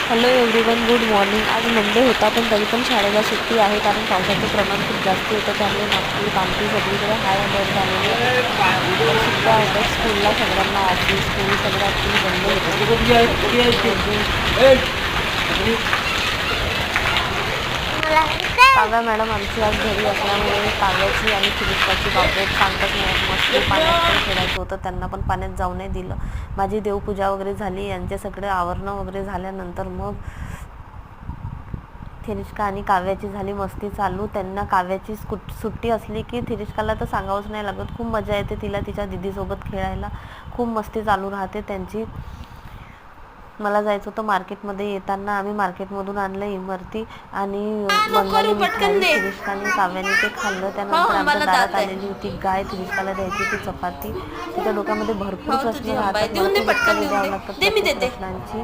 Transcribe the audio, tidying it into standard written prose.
Hello everyone, good morning. आज Monday होता पण तरी पण शाळेला सुट्टी आहे कारण पावसाचं प्रमाण खूप जास्त होतं. त्यामुळे नागपूर कामठी सगळीकडे हाय अलर्ट झालेली आहे. तर सुट्ट्या होत्या स्कूलला सगळ्यांना, ऑफिस स्कूल सगळं ॲक्च्युली बंद होतं. काव्या मॅडम आमची आज घरी असल्यामुळे काव्याची आणि फिलिप्पाची बापरे सांगताच नाही, मस्त पाण्यात पण खेळायचं होतं. त्यांना पण पाण्यात जाऊ नाही दिलं. माझी देवपूजा वगैरे झाली, यांचे सगळे आवरणं वगैरे झाल्यानंतर मग थिरिष्का आणि काव्याची झाली मस्ती चालू. त्यांना काव्याची सुट्टी असली की थिरिष्काला तर सांगावंच नाही लागत, खूप मजा येते तिला तिच्या दीदीसोबत खेळायला. खूप मस्ती चालू राहते त्यांची. मला जायचं होतं मार्केटमध्ये. येताना आम्ही मार्केटमधून आणलं इमरती आणि बंगाली मिठाई. थिरिष्काने काव्याने ते खाल्लं. त्यानंतर आमच्या दारात आलेली होती गाय. थिरिष्काला द्यायची होती चपाती. तिच्या डोक्यामध्ये भरपूर प्रश्न राहतात, मला खूप उत्तरे द्यावं लागतात प्रत्येक प्रश्नांची.